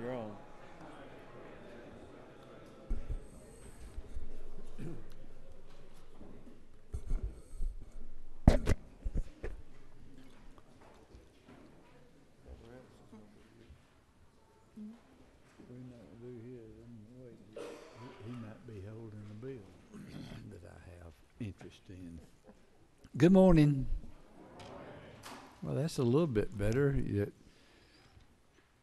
You're on. We might do his. Wait, he might be holding a bill that I have interest in. Good morning. Well, that's a little bit better.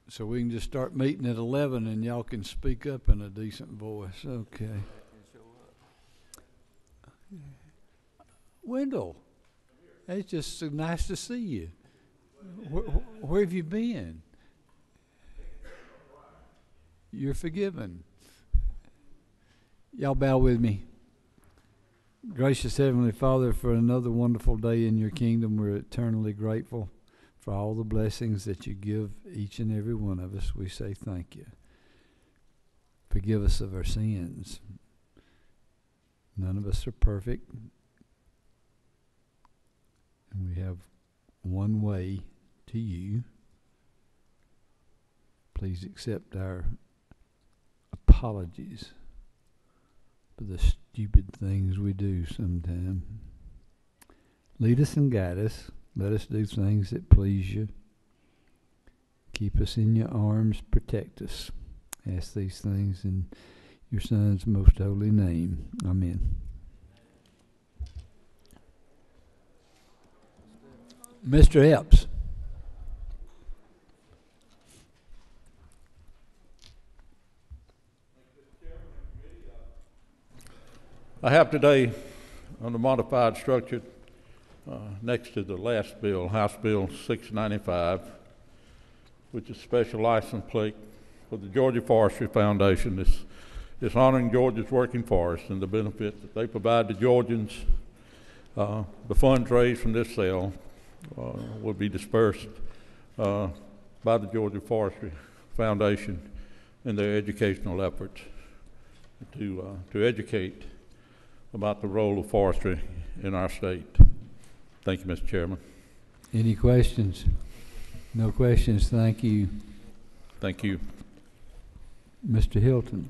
So we can just start meeting at 11 and y'all can speak up in a decent voice. Okay. Wendell, it's just so nice to see you. Where have you been? You're forgiven. Y'all bow with me. Gracious Heavenly Father, for another wonderful day in your kingdom, we're eternally grateful for all the blessings that you give each and every one of us. We say thank you. Forgive us of our sins. None of us are perfect. And we have one way to you. Please accept our apologies for the stupid things we do sometimes. Lead us and guide us. Let us do things that please you. Keep us in your arms. Protect us. Ask these things in your Son's most holy name. Amen. Mr. Epps. I have today on the modified structure next to the last bill, House Bill 695, which is special license plate for the Georgia Forestry Foundation. It's honoring Georgia's working forests and the benefit that they provide to Georgians. The funds raised from this sale will be dispersed by the Georgia Forestry Foundation in their educational efforts to educate about the role of forestry in our state. Thank you, Mr. Chairman. Any questions? No questions. Thank you. Thank you. Mr. Hilton.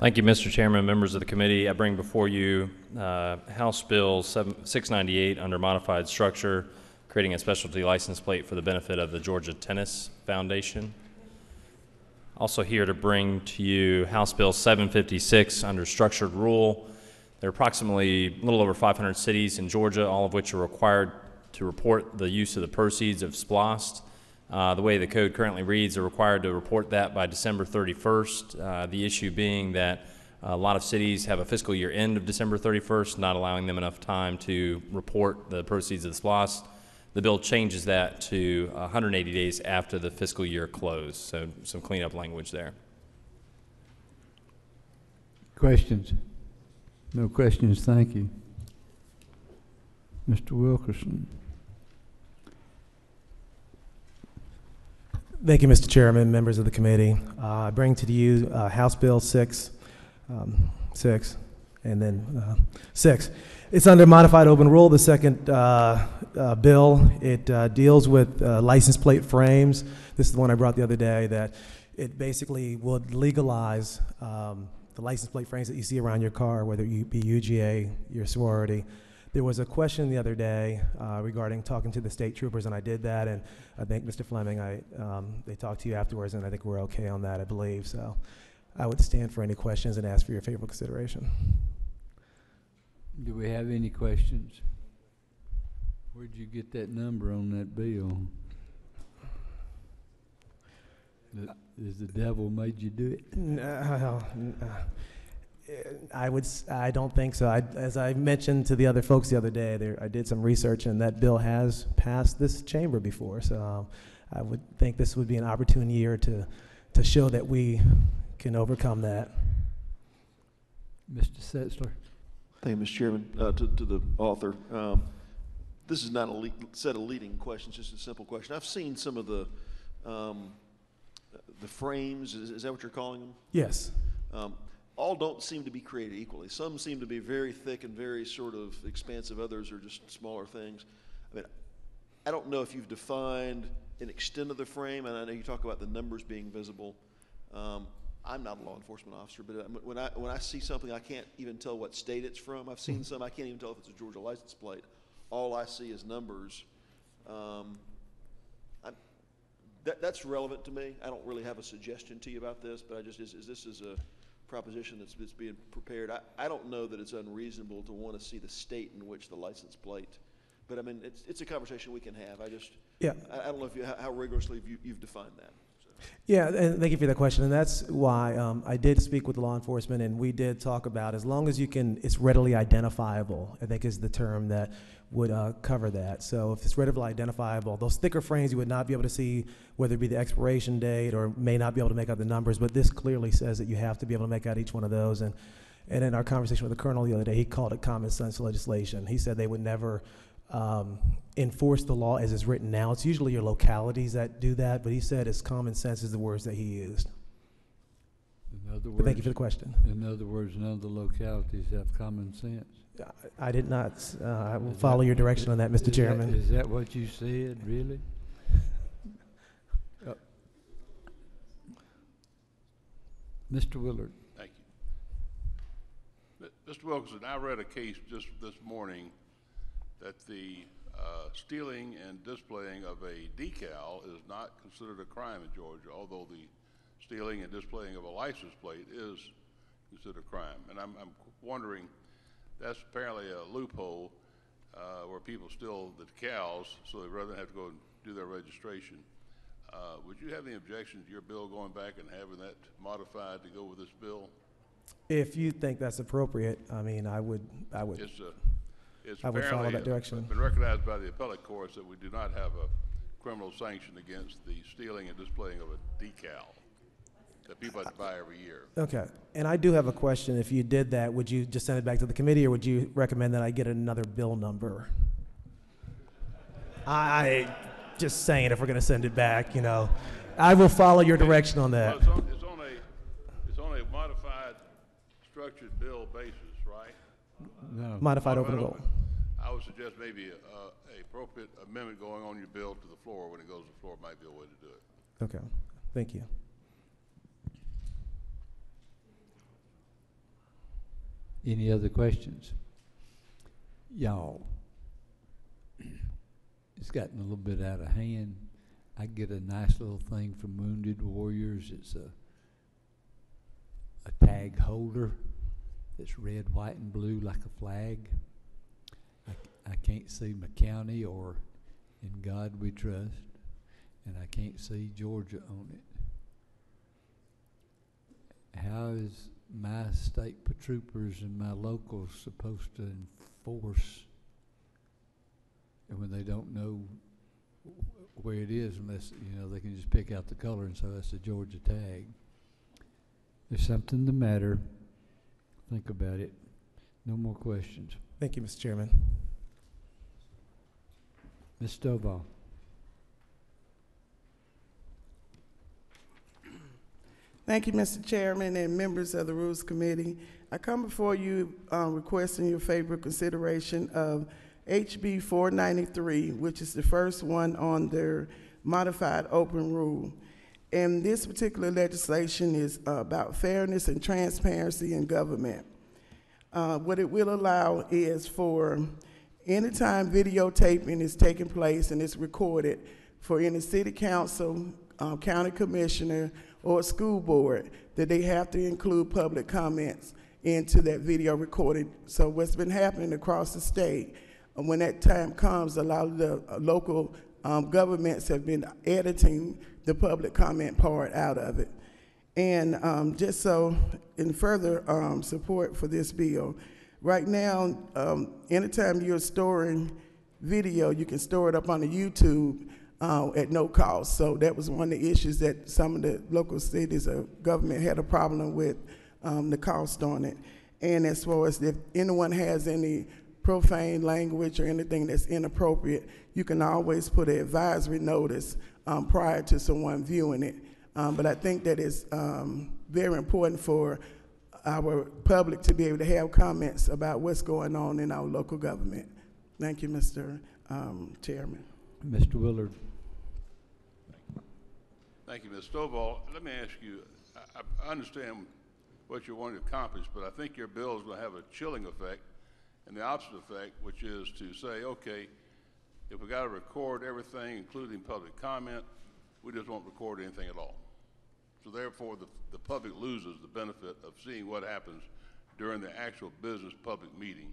Thank you, Mr. Chairman, members of the committee. I bring before you House Bill 698 under modified structure, creating a specialty license plate for the benefit of the Georgia Tennis Foundation. Also here to bring to you House Bill 756 under structured rule. There are approximately a little over 500 cities in Georgia, all of which are required to report the use of the proceeds of SPLOST. The way the code currently reads, they're required to report that by December 31st. The issue being that a lot of cities have a fiscal year end of December 31st, not allowing them enough time to report the proceeds of the SPLOST. The bill changes that to 180 days after the fiscal year close, so some cleanup language there. Questions? No questions, thank you. Mr. Wilkerson. Thank you, Mr. Chairman, members of the committee. I bring to you House Bill 6, and then 6. It's under modified open rule, the second bill. It deals with license plate frames. This is the one I brought the other day, that it basically would legalize the license plate frames that you see around your car, whether you be UGA, your sorority. There was a question the other day regarding talking to the state troopers, and I did that, and I think Mr. Fleming, they talked to you afterwards, and I think we're okay on that, I believe. So I would stand for any questions and ask for your favorable consideration. Do we have any questions? Where'd you get that number on that bill? Is the devil made you do it? No, I don't think so. As I mentioned to the other folks the other day, I did some research, and that bill has passed this chamber before. So I would think this would be an opportune year to show that we can overcome that. Mr. Setzler. Thank you, Mr. Chairman. To the author, this is not a set of leading questions, just a simple question. I've seen some of the frames. Is that what you're calling them? Yes. All don't seem to be created equally. Some seem to be very thick and very sort of expansive. Others are just smaller things. I mean, I don't know if you've defined an extent of the frame, and I know you talk about the numbers being visible. I'm not a law enforcement officer, but when I see something, I can't even tell what state it's from. I've seen some, I can't even tell if it's a Georgia license plate. All I see is numbers. That's relevant to me. I don't really have a suggestion to you about this, but this is a proposition that's being prepared. I don't know that it's unreasonable to want to see the state in which the license plate, but I mean, it's a conversation we can have. I don't know how rigorously you've defined that. Yeah, and thank you for that question. And that's why I did speak with law enforcement, and we did talk about as long as you can, it's readily identifiable, I think is the term that would cover that. So if it's readily identifiable, those thicker frames you would not be able to see whether it be the expiration date or may not be able to make out the numbers, but this clearly says that you have to be able to make out each one of those. And in our conversation with the colonel the other day, he called it common sense legislation. He said they would never enforce the law as it's written now. It's usually your localities that do that, but he said it's common sense is the words that he used. In other words, but thank you for the question. In other words, none of the localities have common sense. I did not. I will follow your direction on that, Mr. Chairman. Is that what you said, really? Mr. Willard. Thank you. Mr. Wilkinson, I read a case just this morning that the stealing and displaying of a decal is not considered a crime in Georgia, although the stealing and displaying of a license plate is considered a crime. And I'm wondering, that's apparently a loophole where people steal the decals, so they'd rather have to go and do their registration. Would you have any objection to your bill going back and having that modified to go with this bill? If you think that's appropriate, I mean, I would follow that direction. It's been recognized by the appellate courts that we do not have a criminal sanction against the stealing and displaying of a decal that people have to buy every year. Okay. And I do have a question. If you did that, would you just send it back to the committee, or would you recommend that I get another bill number? I just saying, if we're going to send it back, you know, I will follow your direction on that. Well, it's on a modified structured bill basis, right? No. Modified open goal. I would suggest maybe a appropriate amendment going on your bill to the floor. When it goes to the floor, might be a way to do it. Okay. Thank you. Any other questions? Y'all, it's gotten a little bit out of hand. I get a nice little thing from Wounded Warriors. It's a tag holder that's red, white, and blue like a flag. I can't see my county or In God We Trust, and I can't see Georgia on it. How is my state troopers and my locals supposed to enforce and when they don't know where it is, unless, you know, they can just pick out the color and say that's a Georgia tag? There's something the matter. Think about it. No more questions. Thank you, Mr. Chairman. Ms. Stovall. Thank you, Mr. Chairman and members of the Rules Committee. I come before you requesting your favorable consideration of HB 493, which is the first one on their modified open rule. And this particular legislation is about fairness and transparency in government. What it will allow is for anytime videotaping is taking place and it's recorded for any city council, county commissioner, or school board, that they have to include public comments into that video recording. So what's been happening across the state, when that time comes, a lot of the local governments have been editing the public comment part out of it. And just so in further support for this bill, right now, anytime you're storing video, you can store it up on the YouTube at no cost. So that was one of the issues that some of the local cities or government had a problem with, the cost on it. And as far as if anyone has any profane language or anything that's inappropriate, you can always put an advisory notice prior to someone viewing it. But I think that it's very important for our public to be able to have comments about what's going on in our local government. Thank you, Mr. Chairman. Mr. Willard. Thank you, Ms. Stovall. Let me ask you, I understand what you're wanting to accomplish, but I think your bill is going to have a chilling effect and the opposite effect, which is to say, okay, if we got to record everything, including public comment, we just won't record anything at all. So therefore, the public loses the benefit of seeing what happens during the actual business public meeting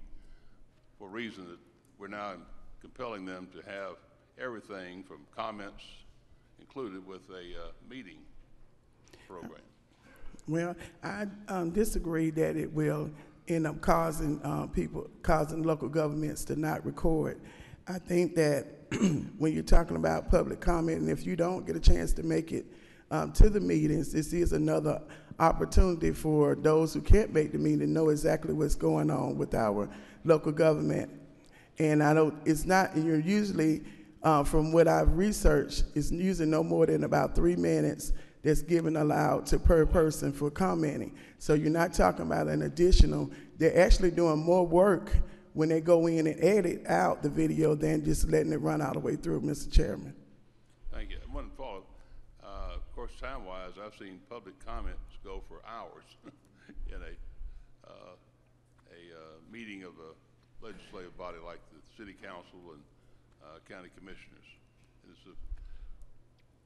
for a reason that we're now compelling them to have everything from comments included with a meeting program. Well, I disagree that it will end up causing causing local governments to not record. I think that when you're talking about public comment, and if you don't get a chance to make it to the meetings, this is another opportunity for those who can't make the meeting to know exactly what's going on with our local government. And I don't, it's not, you're usually, from what I've researched, it's usually no more than about 3 minutes that's given allowed to per person for commenting. So you're not talking about an additional, they're actually doing more work when they go in and edit out the video than just letting it run all the way through, Mr. Chairman. Thank you. One follow-up. Of course, time-wise, I've seen public comments go for hours in a meeting of a legislative body like the City Council and County Commissioners.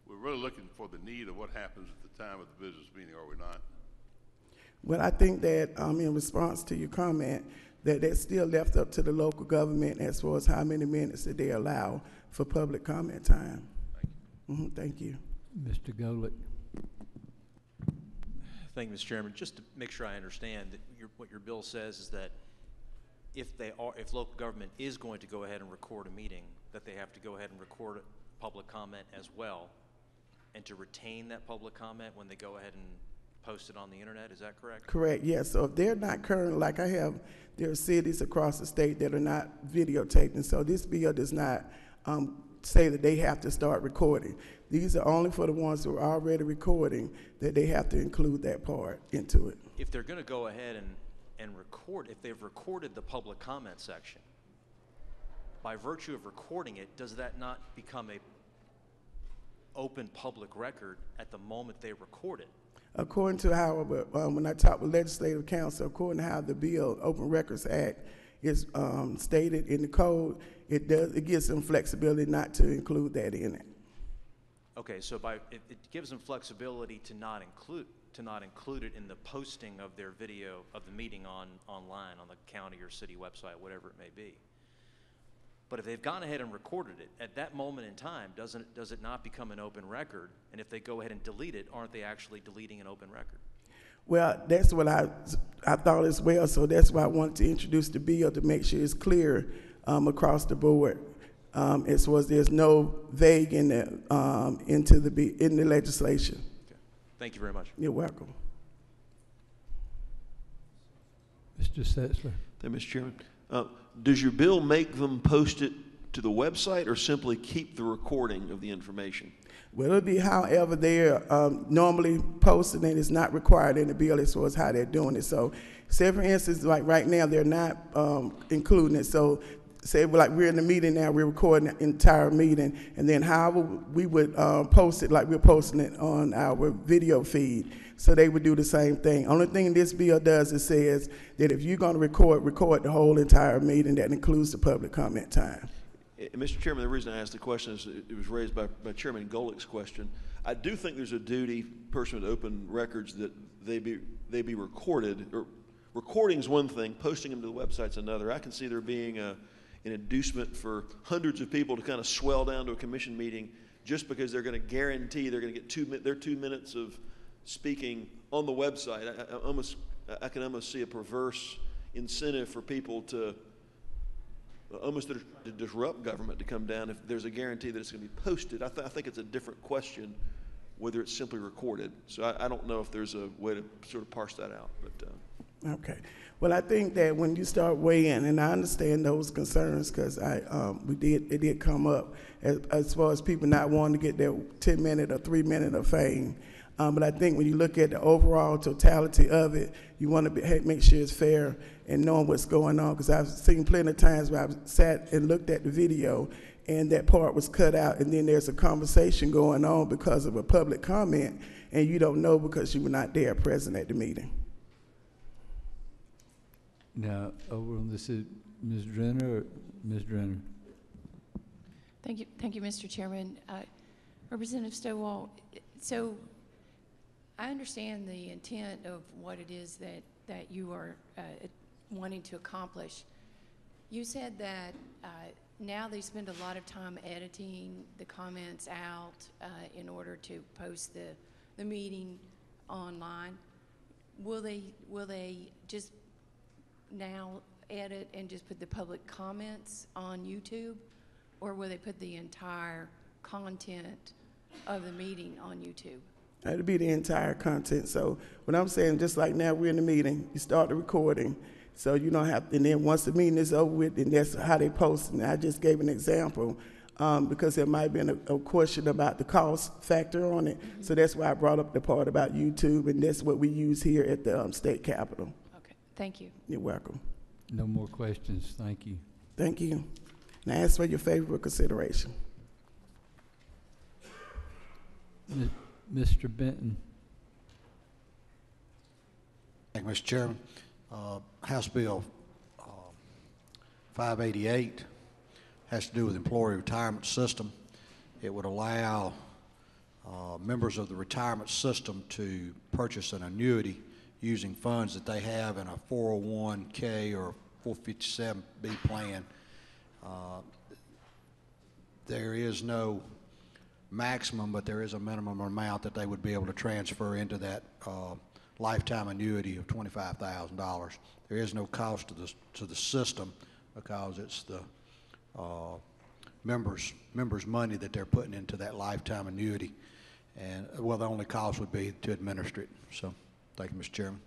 We're really looking for the need of what happens at the time of the business meeting, are we not? Well, I think that in response to your comment, that that's still left up to the local government as far as how many minutes that they allow for public comment time. Thank you. Thank you. Mr. Golick. Thank you, Mr. Chairman. Just to make sure I understand, that what your bill says is that if local government is going to go ahead and record a meeting, that they have to go ahead and record public comment as well, and to retain that public comment when they go ahead and post it on the internet. Is that correct? Correct, yes. So if they're not current, like I have, there are cities across the state that are not videotaping. So this bill does not say that they have to start recording. These are only for the ones who are already recording, that they have to include that part into it. If they're going to go ahead and record, if they've recorded the public comment section, by virtue of recording it, does that not become a open public record at the moment they record it? According to how, when I talk with Legislative Council, according to how the bill, Open Records Act, is stated in the code, it gives them flexibility not to include that in it. Okay, so it gives them flexibility to not include it in the posting of their video of the meeting online on the county or city website, whatever it may be. But if they've gone ahead and recorded it, at that moment in time, does it not become an open record? And if they go ahead and delete it, aren't they actually deleting an open record? Well, that's what I thought as well, so that's why I wanted to introduce the bill to make sure it's clear across the board, as far as there's no vague in the legislation. Okay. Thank you very much. You're welcome. Mr. Setzler. Thank you, Mr. Chairman. Does your bill make them post it to the website or simply keep the recording of the information? Well, it'll be however they're normally posted, and it's not required in the bill as far as how they're doing it. So, say for instance, like right now, they're not including it. So, say like we're in the meeting now, we're recording the entire meeting, and then however we would post it, like we're posting it on our video feed. So they would do the same thing. Only thing this bill does is says that if you're going to record the whole entire meeting. That includes the public comment time. Mr. Chairman, the reason I asked the question is it was raised by Chairman Golick's question. I do think there's a duty, pursuant to open records, that they be recorded. Or recording's one thing, posting them to the website's another. I can see there being an inducement for hundreds of people to kind of swell down to a commission meeting just because they're going to guarantee they're going to get their 2 minutes of speaking on the website. I can almost see a perverse incentive for people to almost to disrupt government to come down if there's a guarantee that it's going to be posted. I think it's a different question whether it's simply recorded. So I don't know if there's a way to sort of parse that out. But Okay. Well, I think that when you start weighing, and I understand those concerns because it did come up as far as people not wanting to get their 10-minute or 3-minute of fame. But I think when you look at the overall totality of it, you want to make sure it's fair and knowing what's going on. Because I've seen plenty of times where I've sat and looked at the video and that part was cut out, and then there's a conversation going on because of a public comment, and you don't know because you were not there present at the meeting. Now, over on this is Ms. Drenner or Ms. Drenner? Thank you, Mr. Chairman. Representative Stowell, so I understand the intent of what it is that you are wanting to accomplish. You said that now they spend a lot of time editing the comments out in order to post the meeting online. Will they just now edit and just put the public comments on YouTube, or will they put the entire content of the meeting on YouTube? It'll be the entire content. So what I'm saying, just like now we're in the meeting, you start the recording, so you don't have, and then once the meeting is over with, and that's how they post. And I just gave an example because there might have been a question about the cost factor on it. Mm-hmm. So that's why I brought up the part about YouTube, and that's what we use here at the state capitol. Okay, thank you. You're welcome. No more questions. Thank you. Thank you. Now ask for your favorable consideration. Mr. Benton. Thank you, Mr. Chairman. House Bill 588 has to do with employee retirement system. It would allow members of the retirement system to purchase an annuity using funds that they have in a 401k or 457B plan. There is no maximum, but there is a minimum amount that they would be able to transfer into that lifetime annuity of $25,000. There is no cost to the system because it's the members' money that they're putting into that lifetime annuity, and well, the only cost would be to administer it. So, thank you, Mr. Chairman.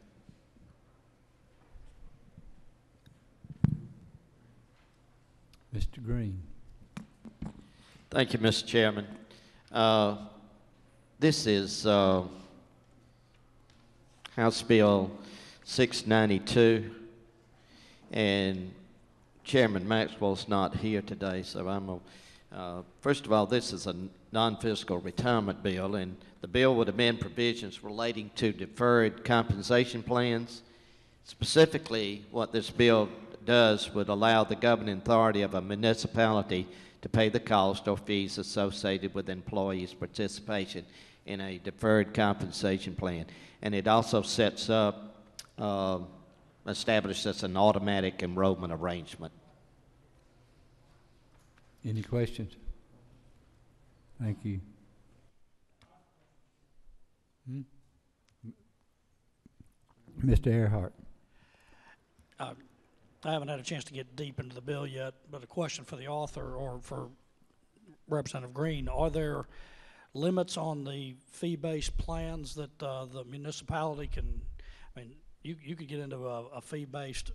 Mr. Green. Thank you, Mr. Chairman. This is House Bill 692, and Chairman Maxwell's not here today, so I'm first of all, this is a non-fiscal retirement bill, and the bill would amend provisions relating to deferred compensation plans. Specifically, what this bill does would allow the governing authority of a municipality to pay the cost or fees associated with employees' participation in a deferred compensation plan. And it also sets up, establishes an automatic enrollment arrangement. Any questions? Thank you. Mr. Earhart. I haven't had a chance to get deep into the bill yet, but a question for the author or for Representative Green. Are there limits on the fee-based plans that the municipality can, I mean, you could get into a fee-based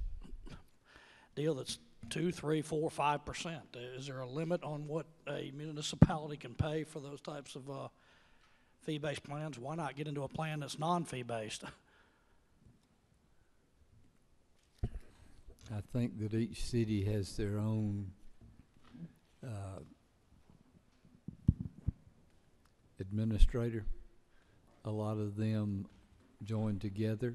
deal that's 2, 3, 4, 5%. Is there a limit on what a municipality can pay for those types of fee-based plans? Why not get into a plan that's non-fee-based? I think that each city has their own administrator. A lot of them join together.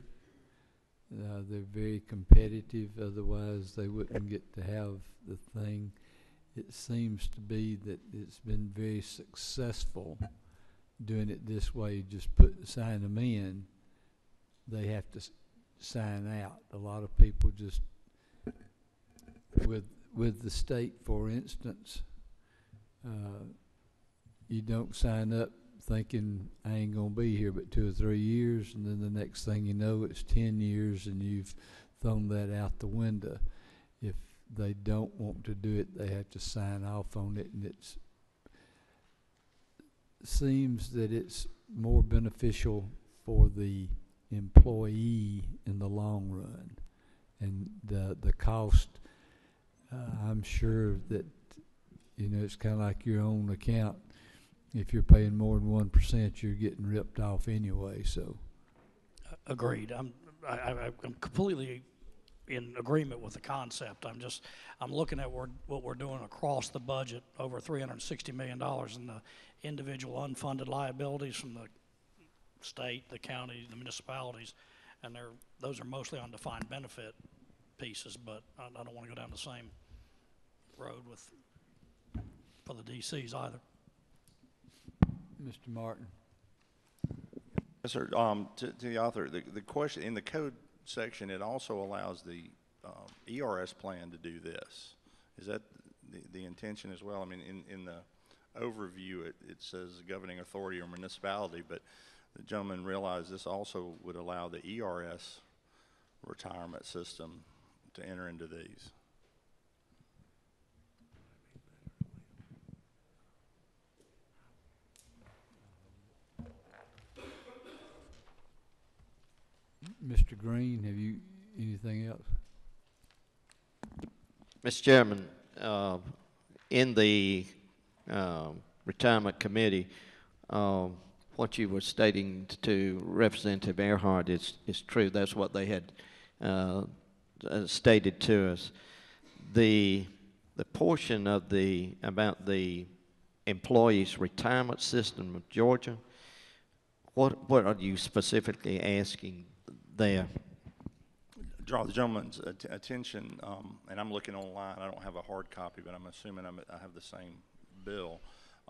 They're very competitive, otherwise they wouldn't get to have the thing. It seems to be that it's been very successful doing it this way. Just sign them in, they have to sign out. A lot of people just, with the state, for instance, you don't sign up thinking I ain't gonna be here but 2 or 3 years, and then the next thing you know it's 10 years and you've thrown that out the window. If they don't want to do it, they have to sign off on it, and it seems that it's more beneficial for the employee in the long run, and the cost, I'm sure that, you know, it's kind of like your own account. if you're paying more than 1%, you're getting ripped off anyway, so. Agreed. I'm completely in agreement with the concept. I'm looking at what we're doing across the budget, over $360 million in the individual unfunded liabilities from the state, the county, the municipalities, and those are mostly on defined benefit pieces, but I don't want to go down the same road for the DCs either. Mr. Martin. Yes, sir. To the author, the question in the code section, it also allows the ERS plan to do this. Is that the intention as well? I mean, in the overview, it says governing authority or municipality, but the gentleman realized this also would allow the ERS retirement system to enter into these. Mr. Green, have you anything else? Mr. Chairman, in the retirement committee, what you were stating to Representative Earhart is true. That's what they had stated to us. The portion of about the employees' retirement system of Georgia, what are you specifically asking there? Draw the gentleman's attention, and I'm looking online. I don't have a hard copy, but I'm assuming I have the same bill.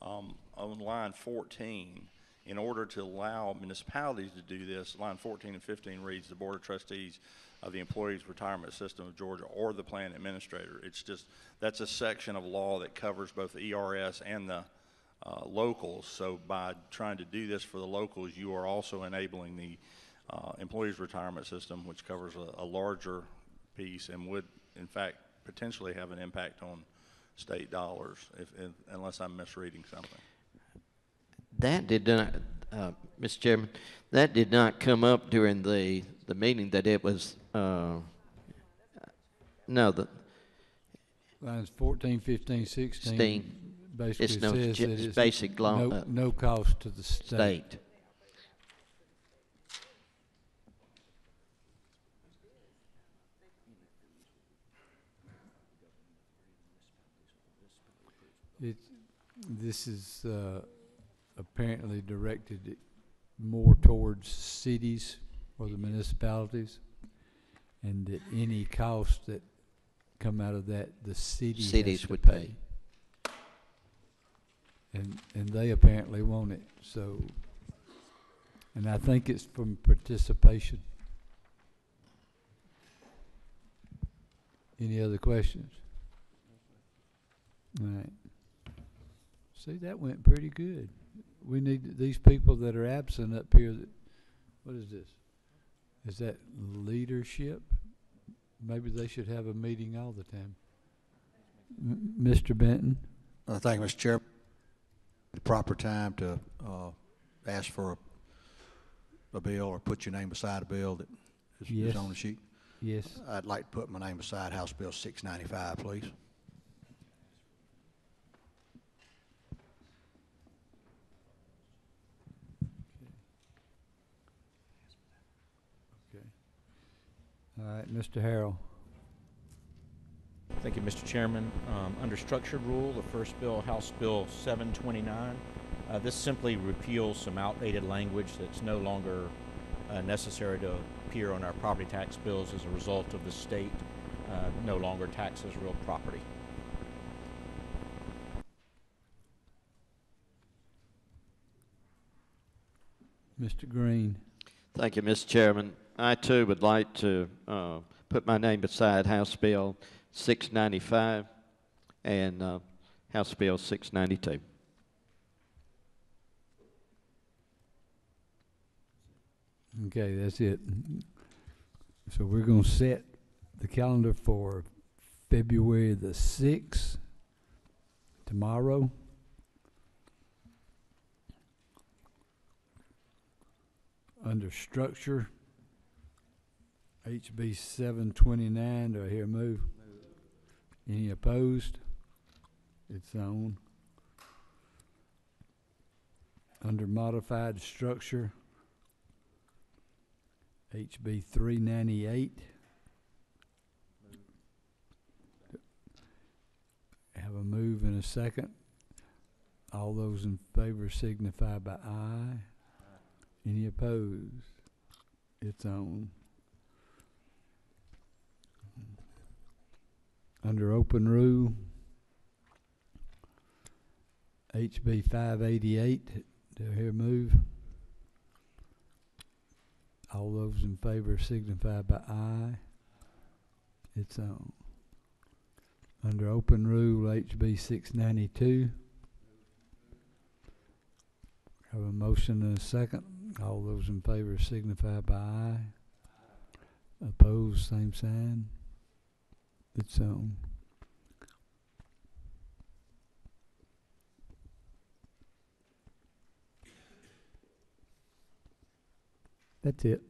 On line 14, in order to allow municipalities to do this, line 14 and 15 reads, the Board of Trustees of the Employees Retirement System of Georgia or the plan administrator. It's just, that's a section of law that covers both the ERS and the locals. So by trying to do this for the locals, you are also enabling the employees retirement system, which covers a larger piece and would in fact potentially have an impact on state dollars unless I'm misreading something. That did not, Mr. Chairman, that did not come up during the meeting that it was, no, Lines 14, 15, 16 basically it's says that it's basic law, no cost to the state. This is apparently directed more towards cities or the municipalities, and that any costs that come out of that, the cities would pay. And they apparently want it. So, and I think it's from participation. Any other questions? All right. See, that went pretty good. We need these people that are absent up here. What is this? Is that leadership? Maybe they should have a meeting all the time. Mr. Benton? Thank you, Mr. Chair. The proper time to ask for a bill or put your name beside a bill that is on the sheet? Yes. I'd like to put my name beside House Bill 695, please. All right, Mr. Harrell. Thank you, Mr. Chairman. Under structured rule, the first bill, House Bill 729, this simply repeals some outdated language that's no longer necessary to appear on our property tax bills as a result of the state no longer taxes real property. Mr. Green. Thank you, Mr. Chairman. I too would like to put my name beside House Bill 695 and House Bill 692. Okay, that's it. So we're going to set the calendar for February the 6th, tomorrow. Under structure, HB 729, do I hear a move? Any opposed? It's on. Under modified structure, HB 398. Have a move and a second. All those in favor signify by aye. Any opposed? It's on. Under open rule, HB 588. Do I hear a move? All those in favor signify by aye. It's on. Under open rule, HB 692. Have a motion and a second. All those in favor signify by aye. Opposed, same sign. It's on. That's it.